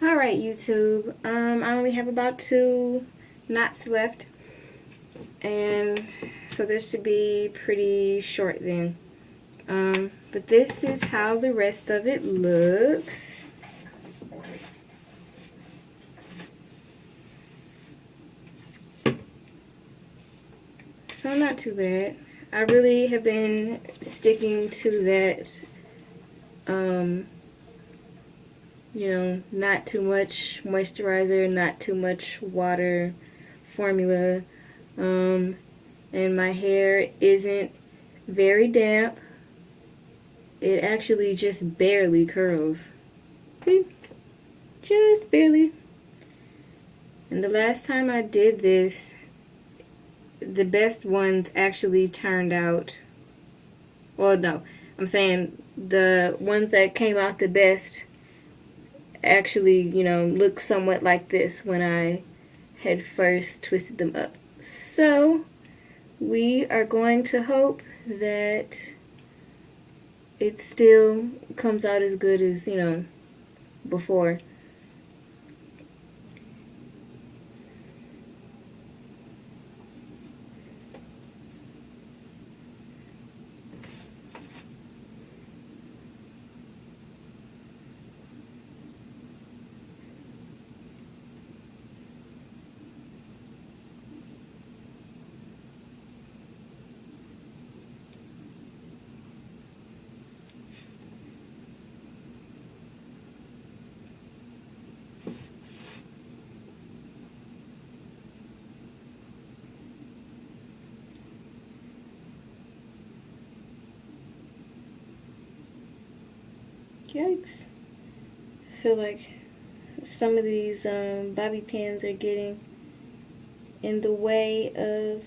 Alright, YouTube. I only have about 2 knots left. And so this should be pretty short then. But this is how the rest of it looks. So not too bad. I really have been sticking to that, not too much moisturizer, not too much water formula. And my hair isn't very damp. It actually just barely curls. See? Just barely. And the last time I did this, the best ones actually turned out, well, no, I'm saying the ones that came out the best actually, look somewhat like this when I had first twisted them up. So we are going to hope that it still comes out as good as, before. Yikes. I feel like some of these bobby pins are getting in the way of,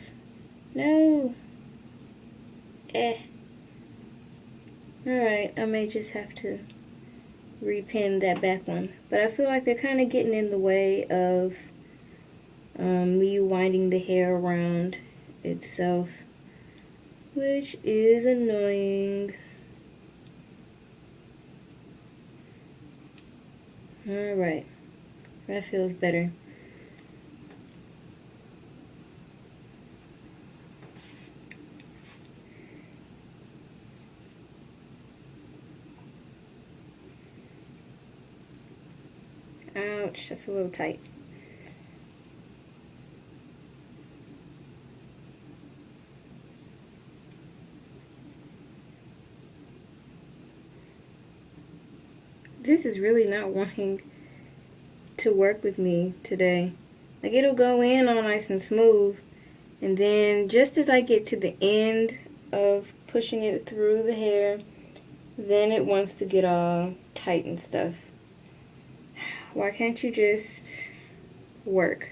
no. Alright, I may just have to repin that back one. But I feel like they're kind of getting in the way of me winding the hair around itself, which is annoying. Alright, that feels better. Ouch, that's a little tight. This is really not wanting to work with me today. Like, it'll go in all nice and smooth, and then just as I get to the end of pushing it through the hair, then it wants to get all tight and stuff. Why can't you just work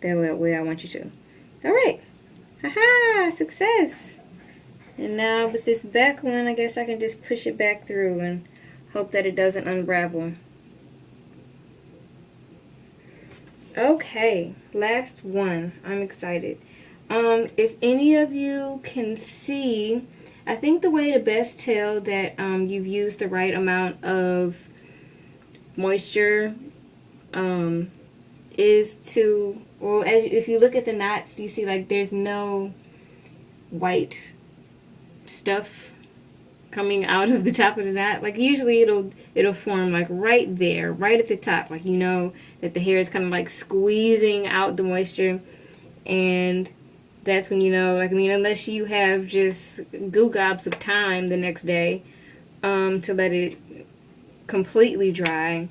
the way I want you to? Alright. Haha! Success! And now with this back one, I guess I can just push it back through and hope that it doesn't unravel. Okay, last one. I'm excited. If any of you can see, I think the way to best tell that you've used the right amount of moisture is to, well, if you look at the knots, you see like there's no white stuff coming out of the top of the knot. Like usually it'll form like right there, right at the top, like that the hair is kind of like squeezing out the moisture, and that's when unless you have just goo gobs of time the next day to let it completely dry,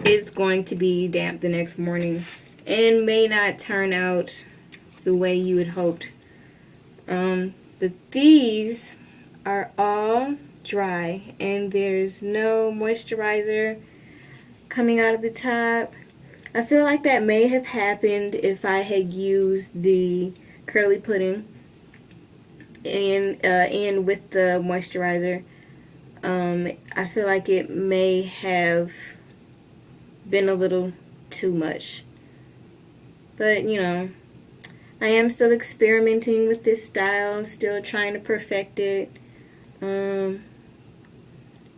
it's going to be damp the next morning and may not turn out the way you had hoped. But these are all dry and there's no moisturizer coming out of the top. I feel like that may have happened if I had used the curly pudding in with the moisturizer. I feel like it may have been a little too much. But, I am still experimenting with this style. I'm still trying to perfect it. And,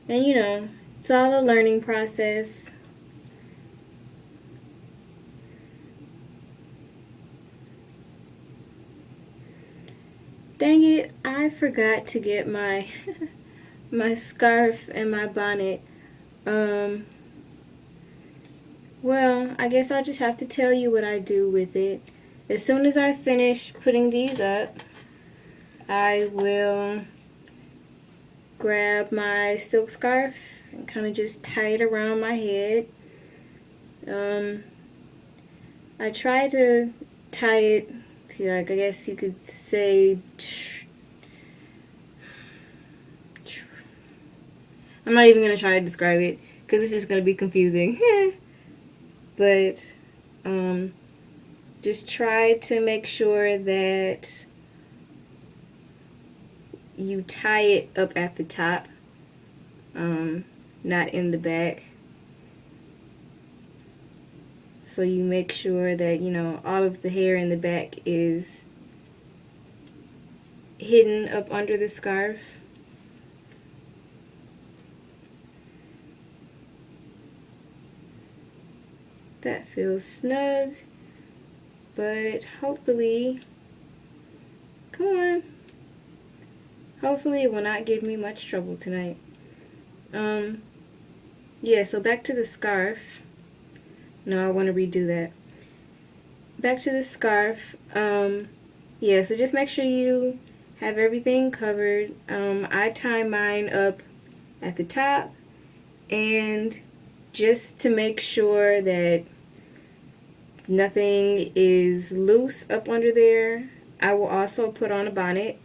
it's all a learning process. Dang it, I forgot to get my my scarf and my bonnet. Well, I guess I'll just have to tell you what I do with it. As soon as I finish putting these up, I will grab my silk scarf and kind of just tie it around my head. I try to tie it to, like, I guess you could say, I'm not even going to try to describe it because it's just going to be confusing. But just try to make sure that you tie it up at the top, not in the back. So you make sure that, you know, all of the hair in the back is hidden up under the scarf. That feels snug, but hopefully, come on, hopefully it will not give me much trouble tonight. Yeah, so back to the scarf. No, I want to redo that. Back to the scarf. Yeah, so just make sure you have everything covered. I tie mine up at the top, and just to make sure that nothing is loose up under there, I will also put on a bonnet.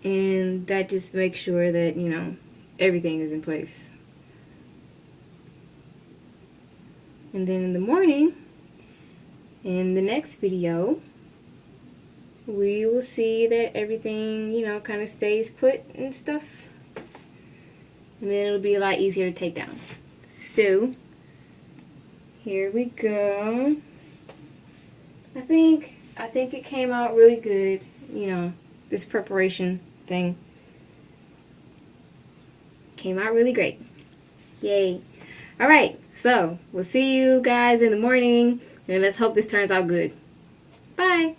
And that just makes sure that, you know, everything is in place. And then in the morning, in the next video, we will see that everything, you know, kind of stays put and stuff. And then it'll be a lot easier to take down. So, here we go. I think it came out really good, you know, this preparation thing. Came out really great. Yay. Alright, so we'll see you guys in the morning, and let's hope this turns out good. Bye.